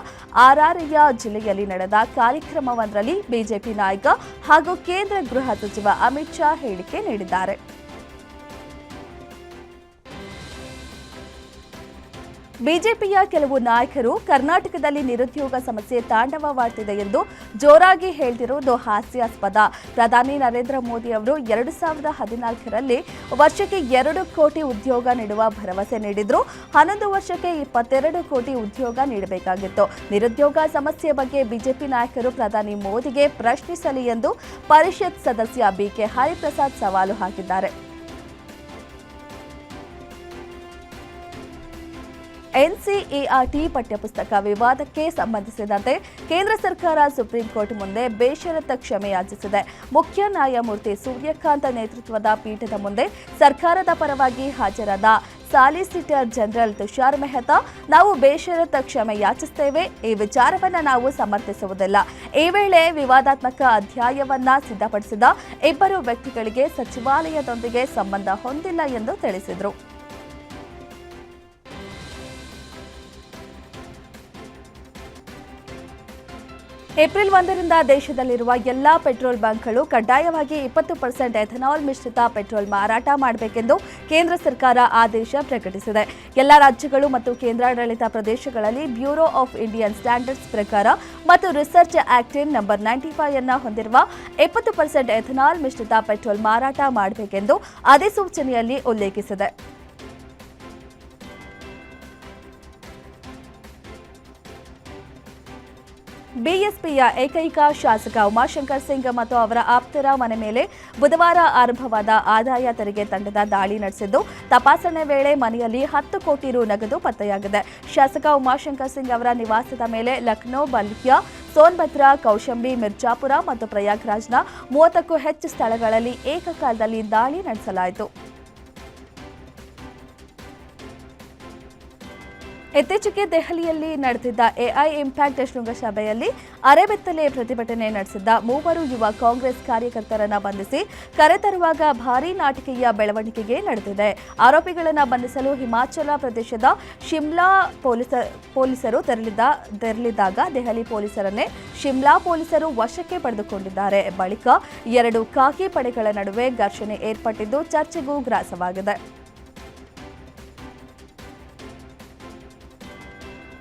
B: ಆರಾರಿಯಾ ಜಿಲ್ಲೆಯಲ್ಲಿ ನಡೆದ ಕಾರ್ಯಕ್ರಮವೊಂದರಲ್ಲಿ ಬಿಜೆಪಿ ನಾಯಕ ಹಾಗೂ ಕೇಂದ್ರ ಗೃಹ ಸಚಿವ ಅಮಿತ್ ಶಾ ಹೇಳಿಕೆ ನೀಡಿದ್ದಾರೆ. ಬಿಜೆಪಿಯ ಕೆಲವು ನಾಯಕರು ಕರ್ನಾಟಕದಲ್ಲಿ ನಿರುದ್ಯೋಗ ಸಮಸ್ಯೆ ತಾಂಡವವಾಡ್ತಿದೆ ಎಂದು ಜೋರಾಗಿ ಹೇಳ್ತಿರುವುದು ಹಾಸ್ಯಾಸ್ಪದ. ಪ್ರಧಾನಿ ನರೇಂದ್ರ ಮೋದಿ ಅವರು 2014ರಲ್ಲಿ ವರ್ಷಕ್ಕೆ 2 ಕೋಟಿ ಉದ್ಯೋಗ ನೀಡುವ ಭರವಸೆ ನೀಡಿದ್ರು. 11 ವರ್ಷಕ್ಕೆ 22 ಕೋಟಿ ಉದ್ಯೋಗ ನೀಡಬೇಕಾಗಿತ್ತು. ನಿರುದ್ಯೋಗ ಸಮಸ್ಯೆ ಬಗ್ಗೆ ಬಿಜೆಪಿ ನಾಯಕರು ಪ್ರಧಾನಿ ಮೋದಿಗೆ ಪ್ರಶ್ನಿಸಲಿ ಎಂದು ಪರಿಷತ್ ಸದಸ್ಯ ಬಿಕೆ ಹರಿಪ್ರಸಾದ್ ಸವಾಲು ಹಾಕಿದ್ದಾರೆ. ಎನ್ಸಿಇಆರ್ಟಿ ಪಠ್ಯಪುಸ್ತಕ ವಿವಾದಕ್ಕೆ ಸಂಬಂಧಿಸಿದಂತೆ ಕೇಂದ್ರ ಸರ್ಕಾರ ಸುಪ್ರೀಂ ಕೋರ್ಟ್ ಮುಂದೆ ಬೇಷರತ್ ಕ್ಷಮೆ ಯಾಚಿಸಿದೆ. ಮುಖ್ಯ ನ್ಯಾಯಮೂರ್ತಿ ಸೂರ್ಯಕಾಂತ್ ನೇತೃತ್ವದ ಪೀಠದ ಮುಂದೆ ಸರ್ಕಾರದ ಪರವಾಗಿ ಹಾಜರಾದ ಸಾಲಿಸಿಟರ್ ಜನರಲ್ ತುಷಾರ್ ಮೆಹ್ತಾ, ನಾವು ಬೇಷರತ್ ಕ್ಷಮೆ ಯಾಚಿಸುತ್ತೇವೆ, ಈ ವಿಚಾರವನ್ನು ನಾವು ಸಮರ್ಥಿಸುವುದಿಲ್ಲ. ಈ ವೇಳೆ ವಿವಾದಾತ್ಮಕ ಅಧ್ಯಾಯವನ್ನ ಸಿದ್ಧಪಡಿಸಿದ ಇಬ್ಬರು ವ್ಯಕ್ತಿಗಳಿಗೆ ಸಚಿವಾಲಯದೊಂದಿಗೆ ಸಂಬಂಧ ಹೊಂದಿಲ್ಲ ಎಂದು ತಿಳಿಸಿದರು. ಏಪ್ರಿಲ್ 1ರಿಂದ ದೇಶದಲ್ಲಿರುವ ಎಲ್ಲಾ ಪೆಟ್ರೋಲ್ ಬಂಕ್ಗಳು ಕಡ್ಡಾಯವಾಗಿ 20% ಎಥನಾಲ್ ಮಿಶ್ರಿತ ಪೆಟ್ರೋಲ್ ಮಾರಾಟ ಮಾಡಬೇಕೆಂದು ಕೇಂದ್ರ ಸರ್ಕಾರ ಆದೇಶ ಪ್ರಕಟಿಸಿದೆ. ಎಲ್ಲಾ ರಾಜ್ಯಗಳು ಮತ್ತು ಕೇಂದ್ರಾಡಳಿತ ಪ್ರದೇಶಗಳಲ್ಲಿ ಬ್ಯೂರೋ ಆಫ್ ಇಂಡಿಯನ್ ಸ್ಟ್ಯಾಂಡರ್ಡ್ಸ್ ಪ್ರಕಾರ ಮತ್ತು ರಿಸರ್ಚ್ ಆಕ್ಟ್ ನಂಬರ್ 95 ಅನ್ನು ಹೊಂದಿರುವ 20% ಎಥನಾಲ್ ಮಿಶ್ರಿತ ಪೆಟ್ರೋಲ್ ಮಾರಾಟ ಮಾಡಬೇಕೆಂದು ಅಧಿಸೂಚನೆಯಲ್ಲಿ ಉಲ್ಲೇಖಿಸಿದೆ. ಬಿಎಸ್ಪಿಯ ಏಕೈಕ ಶಾಸಕ ಉಮಾಶಂಕರ್ ಸಿಂಗ್ ಮತ್ತು ಅವರ ಆಪ್ತರ ಮನೆ ಮೇಲೆ ಬುಧವಾರ ಆರಂಭವಾದ ಆದಾಯ ತೆರಿಗೆ ತಂಡದ ದಾಳಿ ನಡೆಸಿದ್ದು, ತಪಾಸಣೆ ವೇಳೆ ಮನೆಯಲ್ಲಿ 10 ಕೋಟಿ ರು ನಗದು ಪತ್ತೆಯಾಗಿದೆ. ಶಾಸಕ ಉಮಾಶಂಕರ್ ಸಿಂಗ್ ಅವರ ನಿವಾಸದ ಮೇಲೆ ಲಕ್ನೋ, ಬಲ್ಕಿಯಾ, ಸೋನ್ಭದ್ರಾ, ಕೌಶಂಬಿ, ಮಿರ್ಜಾಪುರ ಮತ್ತು ಪ್ರಯಾಗ್ರಾಜ್ನ 30ಕ್ಕೂ ಹೆಚ್ಚು ಸ್ಥಳಗಳಲ್ಲಿ ಏಕಕಾಲದಲ್ಲಿ ದಾಳಿ ನಡೆಸಲಾಯಿತು. ಇತ್ತೀಚೆಗೆ ದೆಹಲಿಯಲ್ಲಿ ನಡೆದಿದ್ದ ಎಐ ಇಂಪ್ಯಾಕ್ಟ್ ಶೃಂಗಸಭೆಯಲ್ಲಿ ಅರೆಬೆತ್ತಲೆ ಪ್ರತಿಭಟನೆ ನಡೆಸಿದ್ದ 3 ಯುವ ಕಾಂಗ್ರೆಸ್ ಕಾರ್ಯಕರ್ತರನ್ನು ಬಂಧಿಸಿ ಕರೆತರುವಾಗ ಭಾರೀ ನಾಟಕೀಯ ಬೆಳವಣಿಗೆ ನಡೆದಿದೆ. ಆರೋಪಿಗಳನ್ನು ಬಂಧಿಸಲು ಹಿಮಾಚಲ ಪ್ರದೇಶದ ಶಿಮ್ಲಾ ಪೊಲೀಸರು ತೆರಳಿದಾಗ ದೆಹಲಿ ಪೊಲೀಸರನ್ನೇ ಶಿಮ್ಲಾ ಪೊಲೀಸರು ವಶಕ್ಕೆ ಪಡೆದುಕೊಂಡಿದ್ದಾರೆ. ಬಳಿಕ 2 ಖಾಕಿ ಪಡೆಗಳ ನಡುವೆ ಘರ್ಷಣೆ ಏರ್ಪಟ್ಟಿದ್ದು ಚರ್ಚೆಗೂ ಗ್ರಾಸವಾಗಿದೆ.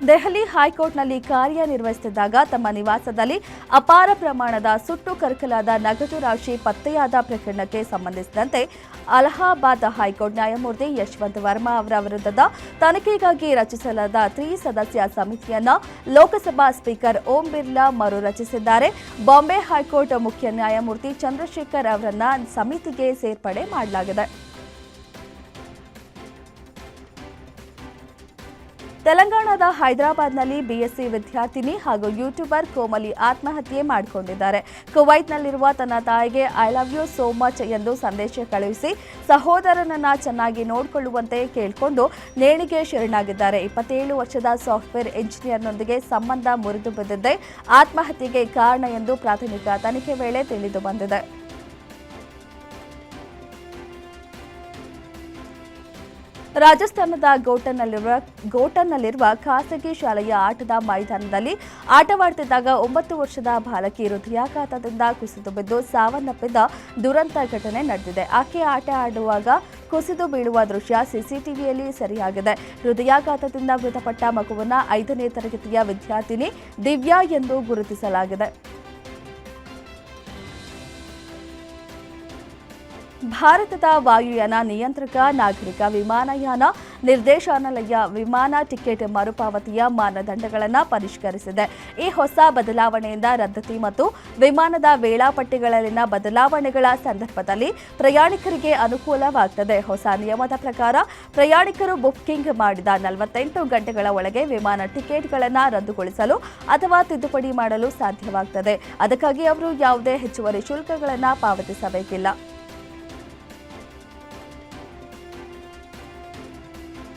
B: ದೆಹಲಿ ಹೈಕೋರ್ಟ್ನಲ್ಲಿ ಕಾರ್ಯನಿರ್ವಹಿಸುತ್ತಿದ್ದಾಗ ತಮ್ಮ ನಿವಾಸದಲ್ಲಿ ಅಪಾರ ಪ್ರಮಾಣದ ಸುಟ್ಟು ಕರಕಲಾದ ನಗದು ರಾಶಿ ಪತ್ತೆಯಾದ ಪ್ರಕರಣಕ್ಕೆ ಸಂಬಂಧಿಸಿದಂತೆ ಅಲಹಾಬಾದ್ ಹೈಕೋರ್ಟ್ ನ್ಯಾಯಮೂರ್ತಿ ಯಶವಂತ್ ವರ್ಮಾ ಅವರ ವಿರುದ್ಧದ ತನಿಖೆಗಾಗಿ ರಚಿಸಲಾದ 3 ಸದಸ್ಯ ಸಮಿತಿಯನ್ನು ಲೋಕಸಭಾ ಸ್ಪೀಕರ್ ಓಂ ಬಿರ್ಲಾ ಮರು ರಚಿಸಿದ್ದಾರೆ. ಬಾಂಬೆ ಹೈಕೋರ್ಟ್ ಮುಖ್ಯ ನ್ಯಾಯಮೂರ್ತಿ ಚಂದ್ರಶೇಖರ್ ಅವರನ್ನ ಸಮಿತಿಗೆ ಸೇರ್ಪಡೆ ಮಾಡಲಾಗಿದೆ. ತೆಲಂಗಾಣದ ಹೈದರಾಬಾದ್ನಲ್ಲಿ ಬಿಎಸ್ಸಿ ವಿದ್ಯಾರ್ಥಿನಿ ಹಾಗೂ ಯೂಟ್ಯೂಬರ್ ಕೋಮಲಿ ಆತ್ಮಹತ್ಯೆ ಮಾಡಿಕೊಂಡಿದ್ದಾರೆ. ಕುವೈಟ್ನಲ್ಲಿರುವ ತನ್ನ ತಾಯಿಗೆ I love you so much ಎಂದು ಸಂದೇಶ ಕಳುಹಿಸಿ ಸಹೋದರನನ್ನ ಚೆನ್ನಾಗಿ ನೋಡಿಕೊಳ್ಳುವಂತೆ ಕೇಳಿಕೊಂಡು ನೇಣಿಗೆ ಶರಣಾಗಿದ್ದಾರೆ. 27 ವರ್ಷದ ಸಾಫ್ಟ್ವೇರ್ ಇಂಜಿನಿಯರ್ನೊಂದಿಗೆ ಸಂಬಂಧ ಮುರಿದು ಬಿದ್ದಿದ್ದೇ ಆತ್ಮಹತ್ಯೆಗೆ ಕಾರಣ ಎಂದು ಪ್ರಾಥಮಿಕ ತನಿಖೆ ವೇಳೆ ತಿಳಿದು ಬಂದಿದೆ. ರಾಜಸ್ಥಾನದ ಗೋಟನ್ನಲ್ಲಿರುವ ಖಾಸಗಿ ಶಾಲೆಯ ಆಟದ ಮೈದಾನದಲ್ಲಿ ಆಟವಾಡುತ್ತಿದ್ದಾಗ 9 ವರ್ಷದ ಬಾಲಕಿ ಹೃದಯಾಘಾತದಿಂದ ಕುಸಿದು ಬಿದ್ದು ಸಾವನ್ನಪ್ಪಿದ ದುರಂತ ಘಟನೆ ನಡೆದಿದೆ. ಆಕೆ ಆಟ ಆಡುವಾಗ ಕುಸಿದು ಬೀಳುವ ದೃಶ್ಯ ಸಿಸಿಟಿವಿಯಲ್ಲಿ ಸೆರೆಯಾಗಿದೆ. ಹೃದಯಾಘಾತದಿಂದ ಮೃತಪಟ್ಟ ಮಗುವನ್ನು 5ನೇ ತರಗತಿಯ ವಿದ್ಯಾರ್ಥಿನಿ ದಿವ್ಯಾ ಎಂದು ಗುರುತಿಸಲಾಗಿದೆ. ಭಾರತದ ವಾಯುಯಾನ ನಿಯಂತ್ರಕ ನಾಗರಿಕ ವಿಮಾನಯಾನ ನಿರ್ದೇಶನಾಲಯ ವಿಮಾನ ಟಿಕೆಟ್ ಮರುಪಾವತಿಯ ಮಾನದಂಡಗಳನ್ನು ಪರಿಷ್ಕರಿಸಿದೆ. ಈ ಹೊಸ ಬದಲಾವಣೆಯಿಂದ ರದ್ದತಿ ಮತ್ತು ವಿಮಾನದ ವೇಳಾಪಟ್ಟಿಗಳಲ್ಲಿನ ಬದಲಾವಣೆಗಳ ಸಂದರ್ಭದಲ್ಲಿ ಪ್ರಯಾಣಿಕರಿಗೆ ಅನುಕೂಲವಾಗುತ್ತದೆ. ಹೊಸ ನಿಯಮದ ಪ್ರಕಾರ ಪ್ರಯಾಣಿಕರು ಬುಕಿಂಗ್ ಮಾಡಿದ 48 ಗಂಟೆಗಳ ಒಳಗೆ ವಿಮಾನ ಟಿಕೆಟ್ಗಳನ್ನು ರದ್ದುಗೊಳಿಸಲು ಅಥವಾ ತಿದ್ದುಪಡಿ ಮಾಡಲು ಸಾಧ್ಯವಾಗುತ್ತದೆ. ಅದಕ್ಕಾಗಿ ಅವರು ಯಾವುದೇ ಹೆಚ್ಚುವರಿ ಶುಲ್ಕಗಳನ್ನು ಪಾವತಿಸಬೇಕಿಲ್ಲ.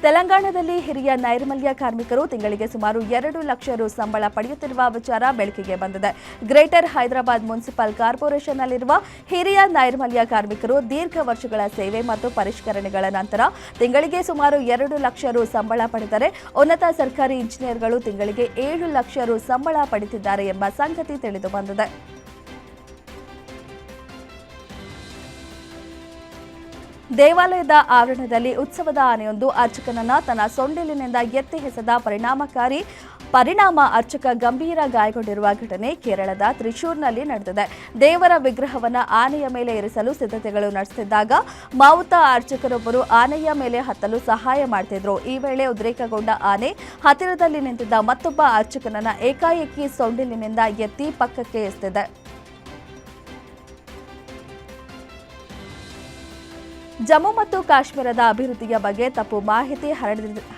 B: ತೆಲಂಗಾಣದಲ್ಲಿ ಹಿರಿಯ ನೈರ್ಮಲ್ಯ ಕಾರ್ಮಿಕರು ತಿಂಗಳಿಗೆ ಸುಮಾರು 2 ಲಕ್ಷ ರು ಸಂಬಳ ಪಡೆಯುತ್ತಿರುವ ವಿಚಾರ ಬೆಳಕಿಗೆ ಬಂದಿದೆ. ಗ್ರೇಟರ್ ಹೈದರಾಬಾದ್ ಮುನ್ಸಿಪಲ್ ಕಾರ್ಪೊರೇಷನ್ನಲ್ಲಿರುವ ಹಿರಿಯ ನೈರ್ಮಲ್ಯ ಕಾರ್ಮಿಕರು ದೀರ್ಘ ವರ್ಷಗಳ ಸೇವೆ ಮತ್ತು ಪರಿಷ್ಕರಣೆಗಳ ನಂತರ ತಿಂಗಳಿಗೆ ಸುಮಾರು 2 ಲಕ್ಷ ರು ಸಂಬಳ ಪಡೆದರೆ ಉನ್ನತ ಸರ್ಕಾರಿ ಇಂಜಿನಿಯರ್ಗಳು ತಿಂಗಳಿಗೆ 7 ಲಕ್ಷ ರು ಸಂಬಳ ಪಡೆದಿದ್ದಾರೆ ಎಂಬ ಸಂಗತಿ ತಿಳಿದು ಬಂದಿದೆ. ದೇವಾಲಯದ ಆವರಣದಲ್ಲಿ ಉತ್ಸವದ ಆನೆಯೊಂದು ಅರ್ಚಕನನ್ನ ತನ್ನ ಸೊಂಡಿಲಿನಿಂದ ಎತ್ತಿ ಎಸೆದ ಪರಿಣಾಮ ಅರ್ಚಕ ಗಂಭೀರ ಗಾಯಗೊಂಡಿರುವ ಘಟನೆ ಕೇರಳದ ತ್ರಿಶೂರ್ನಲ್ಲಿ ನಡೆದಿದೆ. ದೇವರ ವಿಗ್ರಹವನ್ನು ಆನೆಯ ಮೇಲೆ ಇರಿಸಲು ಸಿದ್ಧತೆಗಳು ನಡೆಸುತ್ತಿದ್ದಾಗ ಮಾವುತ ಅರ್ಚಕರೊಬ್ಬರು ಆನೆಯ ಮೇಲೆ ಹತ್ತಲು ಸಹಾಯ ಮಾಡ್ತಿದ್ರು. ಈ ವೇಳೆ ಉದ್ರೇಕಗೊಂಡ ಆನೆ ಹತ್ತಿರದಲ್ಲಿ ನಿಂತಿದ್ದ ಮತ್ತೊಬ್ಬ ಅರ್ಚಕನನ್ನ ಏಕಾಏಕಿ ಸೊಂಡಿಲಿನಿಂದ ಎತ್ತಿ ಪಕ್ಕಕ್ಕೆ ಎಸೆದಿದೆ. ಜಮ್ಮು ಮತ್ತು ಕಾಶ್ಮೀರದ ಅಭಿವೃದ್ಧಿಯ ಬಗ್ಗೆ ತಪ್ಪು ಮಾಹಿತಿ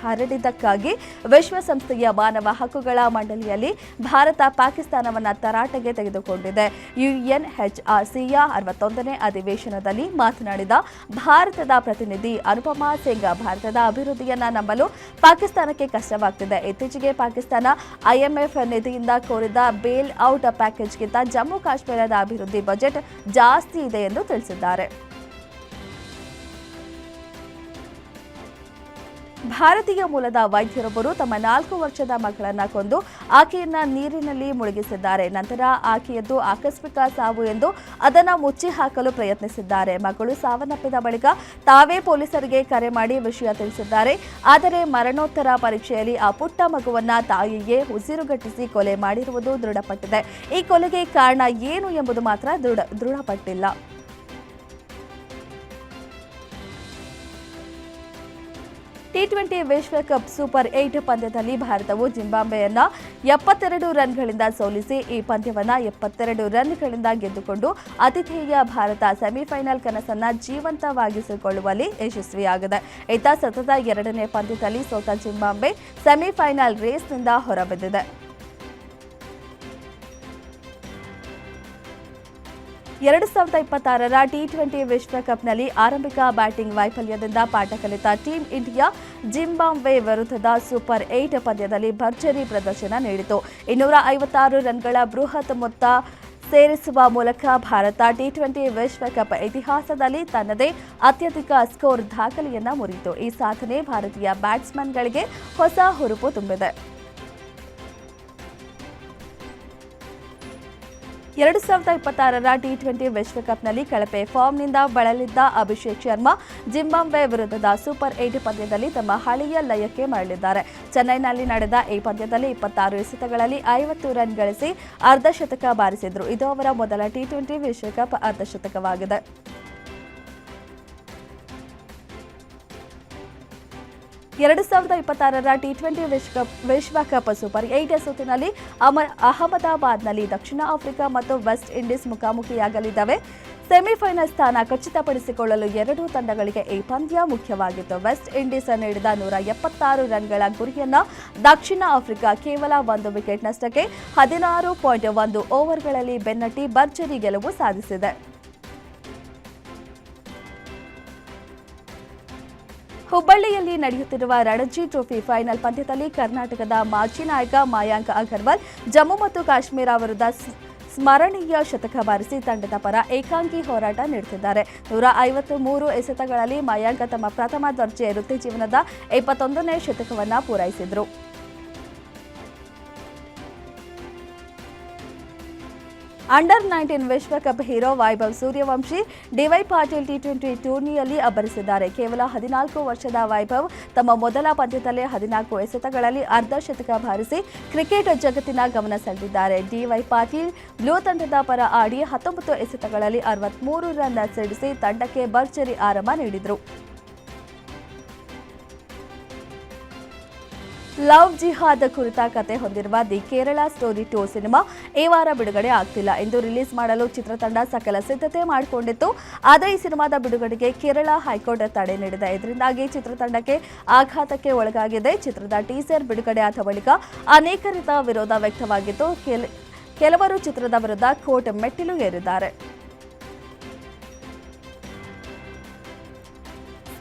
B: ಹರಡಿದ್ದಕ್ಕಾಗಿ ವಿಶ್ವಸಂಸ್ಥೆಯ ಮಾನವ ಹಕ್ಕುಗಳ ಮಂಡಳಿಯಲ್ಲಿ ಭಾರತ ಪಾಕಿಸ್ತಾನವನ್ನು ತರಾಟೆಗೆ ತೆಗೆದುಕೊಂಡಿದೆ. UNHRCಯ 61ನೇ ಅಧಿವೇಶನದಲ್ಲಿ ಮಾತನಾಡಿದ ಭಾರತದ ಪ್ರತಿನಿಧಿ ಅನುಪಮಾ ಸಿಂಗ್, ಭಾರತದ ಅಭಿವೃದ್ಧಿಯನ್ನು ನಂಬಲು ಪಾಕಿಸ್ತಾನಕ್ಕೆ ಕಷ್ಟವಾಗ್ತಿದೆ. ಇತ್ತೀಚೆಗೆ ಪಾಕಿಸ್ತಾನ IMF ನಿಧಿಯಿಂದ ಕೋರಿದ ಬೇಲ್ ಔಟ್ ಪ್ಯಾಕೇಜ್ಗಿಂತ ಜಮ್ಮು ಕಾಶ್ಮೀರದ ಅಭಿವೃದ್ಧಿ ಬಜೆಟ್ ಜಾಸ್ತಿ ಇದೆ ಎಂದು ತಿಳಿಸಿದ್ದಾರೆ. ಭಾರತೀಯ ಮೂಲದ ವೈದ್ಯರೊಬ್ಬರು ತಮ್ಮ 4 ವರ್ಷದ ಮಗಳನ್ನ ಕೊಂದು ಆಕೆಯನ್ನ ನೀರಿನಲ್ಲಿ ಮುಳುಗಿಸಿದ್ದಾರೆ. ನಂತರ ಆಕೆಯದ್ದು ಆಕಸ್ಮಿಕ ಸಾವು ಎಂದು ಅದನ್ನು ಮುಚ್ಚಿ ಹಾಕಲು ಪ್ರಯತ್ನಿಸಿದ್ದಾರೆ. ಮಗಳು ಸಾವನ್ನಪ್ಪಿದ ಬಳಿಕ ತಾವೇ ಪೊಲೀಸರಿಗೆ ಕರೆ ಮಾಡಿ ವಿಷಯ ತಿಳಿಸಿದ್ದಾರೆ. ಆದರೆ ಮರಣೋತ್ತರ ಪರೀಕ್ಷೆಯಲ್ಲಿ ಆ ಪುಟ್ಟ ಮಗುವನ್ನ ತಾಯಿಯೇ ಉಸಿರುಗಟ್ಟಿಸಿ ಕೊಲೆ ಮಾಡಿರುವುದು ದೃಢಪಟ್ಟಿದೆ. ಈ ಕೊಲೆಗೆ ಕಾರಣ ಏನು ಎಂಬುದು ಮಾತ್ರ ದೃಢಪಟ್ಟಿಲ್ಲ. T20 ವಿಶ್ವಕಪ್ ಸೂಪರ್ 8 ಪಂದ್ಯದಲ್ಲಿ ಭಾರತವು ಜಿಂಬಾಬ್ವೆಯನ್ನ 72 ರನ್ಗಳಿಂದ ಸೋಲಿಸಿ ಈ ಪಂದ್ಯವನ್ನು 72 ರನ್ಗಳಿಂದ ಗೆದ್ದುಕೊಂಡು ಆತಿಥೇಯ ಭಾರತ ಸೆಮಿಫೈನಲ್ ಕನಸನ್ನ ಜೀವಂತವಾಗಿಸಿಕೊಳ್ಳುವಲ್ಲಿ ಯಶಸ್ವಿಯಾಗಿದೆ. ಇತ್ತ ಸತತ 2ನೇ ಪಂದ್ಯದಲ್ಲಿ ಸೋತ ಜಿಂಬಾಬ್ವೆ ಸೆಮಿಫೈನಲ್ ರೇಸ್ನಿಂದ ಹೊರಬಿದ್ದಿದೆ. 2026ರ T20 ವಿಶ್ವಕಪ್ನಲ್ಲಿ ಆರಂಭಿಕ ಬ್ಯಾಟಿಂಗ್ ವೈಫಲ್ಯದಿಂದ ಪಾಠ ಕಲಿತ ಟೀಂ ಇಂಡಿಯಾ ಜಿಂಬಾಬ್ವೆ ವಿರುದ್ಧದ ಸೂಪರ್ 8 ಪಂದ್ಯದಲ್ಲಿ ಭರ್ಜರಿ ಪ್ರದರ್ಶನ ನೀಡಿತು. 256 ರನ್ಗಳ ಬೃಹತ್ ಮೊತ್ತ ಸೇರಿಸುವ ಮೂಲಕ ಭಾರತ T20 ವಿಶ್ವಕಪ್ ಇತಿಹಾಸದಲ್ಲಿ ತನ್ನದೇ ಅತ್ಯಧಿಕ ಸ್ಕೋರ್ ದಾಖಲೆಯನ್ನ ಮುರಿಯಿತು. ಈ ಸಾಧನೆ ಭಾರತೀಯ ಬ್ಯಾಟ್ಸ್ಮನ್ಗಳಿಗೆ ಹೊಸ ಹುರುಪು ತುಂಬಿದೆ. 2026ರ T20 ವಿಶ್ವಕಪ್ನಲ್ಲಿ ಕಳಪೆ ಫಾರ್ಮ್ನಿಂದ ಬಳಲಿದ್ದ ಅಭಿಷೇಕ್ ಶರ್ಮಾ ಜಿಂಬಾಬ್ವೆ ವಿರುದ್ಧದ ಸೂಪರ್ 8 ಪಂದ್ಯದಲ್ಲಿ ತಮ್ಮ ಹಳೆಯ ಲಯಕ್ಕೆ ಮರಳಿದ್ದಾರೆ. ಚೆನ್ನೈನಲ್ಲಿ ನಡೆದ ಈ ಪಂದ್ಯದಲ್ಲಿ 26 ಎಸೆತಗಳಲ್ಲಿ 50 ರನ್ ಗಳಿಸಿ ಅರ್ಧಶತಕ ಬಾರಿಸಿದ್ರು. ಇದು ಅವರ ಮೊದಲ T20 ವಿಶ್ವಕಪ್ ಅರ್ಧಶತಕವಾಗಿದೆ. 2026ರ T20 ವಿಶ್ವಕಪ್ ಸೂಪರ್ 8 ಸುತ್ತಿನಲ್ಲಿ ಅಹಮದಾಬಾದ್ನಲ್ಲಿ ದಕ್ಷಿಣ ಆಫ್ರಿಕಾ ಮತ್ತು ವೆಸ್ಟ್ ಇಂಡೀಸ್ ಮುಖಾಮುಖಿಯಾಗಲಿದ್ದಾವೆ. ಸೆಮಿಫೈನಲ್ ಸ್ಥಾನ ಖಚಿತಪಡಿಸಿಕೊಳ್ಳಲು ಎರಡೂ ತಂಡಗಳಿಗೆ ಈ ಪಂದ್ಯ ಮುಖ್ಯವಾಗಿತ್ತು. ವೆಸ್ಟ್ ಇಂಡೀಸ್ ನೀಡಿದ 176 ರನ್ಗಳ ಗುರಿಯನ್ನ ದಕ್ಷಿಣ ಆಫ್ರಿಕಾ ಕೇವಲ 1 ವಿಕೆಟ್ ನಷ್ಟಕ್ಕೆ 16.1 ಓವರ್ಗಳಲ್ಲಿ ಬೆನ್ನಟ್ಟಿ ಭರ್ಜರಿ ಗೆಲುವು ಸಾಧಿಸಿದೆ. ಹುಬ್ಬಳ್ಳಿಯಲ್ಲಿ ನಡೆಯುತ್ತಿರುವ ರಣಜಿ ಟ್ರೋಫಿ ಫೈನಲ್ ಪಂದ್ಯದಲ್ಲಿ ಕರ್ನಾಟಕದ ಮಾಜಿ ನಾಯಕ ಮಯಾಂಕ್ ಅಗರ್ವಾಲ್ ಜಮ್ಮು ಮತ್ತು ಕಾಶ್ಮೀರ ವಿರುದ್ಧ ಸ್ಮರಣೀಯ ಶತಕ ಬಾರಿಸಿ ತಂಡದ ಪರ ಏಕಾಂಗಿ ಹೋರಾಟ ನಡೆಸಿದ್ದಾರೆ. 153 ಎಸೆತಗಳಲ್ಲಿ ಮಯಾಂಕ್ ತಮ್ಮ ಪ್ರಥಮ ದರ್ಜೆ ವೃತ್ತಿ ಜೀವನದ 21ನೇ ಶತಕವನ್ನು ಪೂರೈಸಿದರು. ಅಂಡರ್ 19 ವಿಶ್ವಕಪ್ hero Vaibhav Suryavanshi DY Patil T20 ಟೂರ್ನಿಯಲ್ಲಿ ಅಬ್ಬರಿಸಿದ್ದಾರೆ. ಕೇವಲ 14 ವರ್ಷದ ವೈಭವ್ ತಮ್ಮ ಮೊದಲ ಪಂದ್ಯದಲ್ಲೇ 14 ಎಸೆತಗಳಲ್ಲಿ ಅರ್ಧಶತಕ ಬಾರಿಸಿ ಕ್ರಿಕೆಟ್ ಜಗತ್ತಿನ ಗಮನ ಸೆಳೆದಿದ್ದಾರೆ. ಡಿವೈ ಪಾಟೀಲ್ ಬ್ಲೂ ತಂಡದ ಪರ ಆಡಿ 19 ಎಸೆತಗಳಲ್ಲಿ 63 ರನ್ ಸಿಡಿಸಿ ತಂಡಕ್ಕೆ ಭರ್ಜರಿ ಆರಂಭ ನೀಡಿದರು. ಲವ್ ಜಿಹಾದ್ ಕುರಿತ ಕತೆ ಹೊಂದಿರುವ ದಿ ಕೇರಳ ಸ್ಟೋರಿ 2 ಸಿನಿಮಾ ಈ ವಾರ ಬಿಡುಗಡೆ ಆಗ್ತಿಲ್ಲ ಎಂದು ರಿಲೀಸ್ ಮಾಡಲು ಚಿತ್ರತಂಡ ಸಕಲ ಸಿದ್ಧತೆ ಮಾಡಿಕೊಂಡಿತ್ತು. ಆದರೆ ಈ ಸಿನಿಮಾದ ಬಿಡುಗಡೆಗೆ ಕೇರಳ ಹೈಕೋರ್ಟ್ ತಡೆ ನೀಡಿದೆ. ಇದರಿಂದಾಗಿ ಚಿತ್ರತಂಡಕ್ಕೆ ಆಘಾತಕ್ಕೆ ಒಳಗಾಗಿದೆ. ಚಿತ್ರದ ಟೀಸರ್ ಬಿಡುಗಡೆ ಆದ ಬಳಿಕ ಅನೇಕರಿಂದ ವಿರೋಧ ವ್ಯಕ್ತವಾಗಿದ್ದು, ಕೆಲವರು ಚಿತ್ರದ ವಿರುದ್ಧ ಕೋರ್ಟ್ ಮೆಟ್ಟಿಲು ಏರಿದ್ದಾರೆ.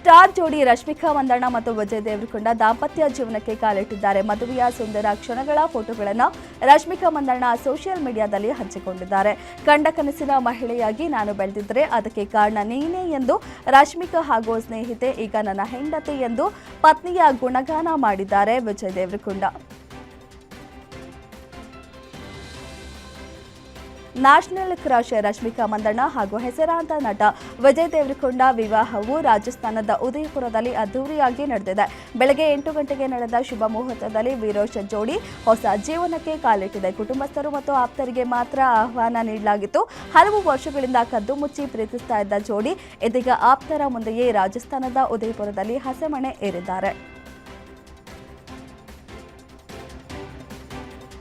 B: ಸ್ಟಾರ್ ಜೋಡಿ ರಶ್ಮಿಕಾ ಮಂದಣ್ಣ ಮತ್ತು ವಿಜಯ್ ದೇವರಕೊಂಡ ದಾಂಪತ್ಯ ಜೀವನಕ್ಕೆ ಕಾಲಿಟ್ಟಿದ್ದಾರೆ. ಮದುವೆಯ ಸುಂದರ ಕ್ಷಣಗಳ ಫೋಟೋಗಳನ್ನು ರಶ್ಮಿಕಾ ಮಂದಣ್ಣ ಸೋಷಿಯಲ್ ಮೀಡಿಯಾದಲ್ಲಿ ಹಂಚಿಕೊಂಡಿದ್ದಾರೆ. ಕಂಡ ಕನಸಿನ ಮಹಿಳೆಯಾಗಿ ನಾನು ಬೆಳೆದಿದ್ದರೆ ಅದಕ್ಕೆ ಕಾರಣ ನೀನೇ ಎಂದು ರಶ್ಮಿಕಾ ಹಾಗೂ ಸ್ನೇಹಿತೆ, ಈಗ ನನ್ನ ಹೆಂಡತಿ ಎಂದು ಪತ್ನಿಯ ಗುಣಗಾನ ಮಾಡಿದ್ದಾರೆ ವಿಜಯ್ ದೇವರಕೊಂಡ. ನ್ಯಾಷನಲ್ ಕ್ರಶ್ ರಶ್ಮಿಕಾ ಮಂದಣ್ಣ ಹಾಗೂ ಹೆಸರಾಂತ ನಟ ವಿಜಯ್ ದೇವರಕೊಂಡ ವಿವಾಹವು ರಾಜಸ್ಥಾನದ ಉದಯಪುರದಲ್ಲಿ ಅದ್ದೂರಿಯಾಗಿ ನಡೆದಿದೆ. ಬೆಳಗ್ಗೆ 8 ಗಂಟೆಗೆ ನಡೆದ ಶುಭ ಮುಹೂರ್ತದಲ್ಲಿ ವಿರೋಷ ಜೋಡಿ ಹೊಸ ಜೀವನಕ್ಕೆ ಕಾಲಿಟ್ಟಿದೆ. ಕುಟುಂಬಸ್ಥರು ಮತ್ತು ಆಪ್ತರಿಗೆ ಮಾತ್ರ ಆಹ್ವಾನ ನೀಡಲಾಗಿತ್ತು. ಹಲವು ವರ್ಷಗಳಿಂದ ಕದ್ದು ಮುಚ್ಚಿ ಪ್ರೀತಿಸ್ತಾ ಇದ್ದ ಜೋಡಿ ಇದೀಗ ಆಪ್ತರ ಮುಂದೆಯೇ ರಾಜಸ್ಥಾನದ ಉದಯಪುರದಲ್ಲಿ ಹಸೆಮಣೆ ಏರಿದ್ದಾರೆ.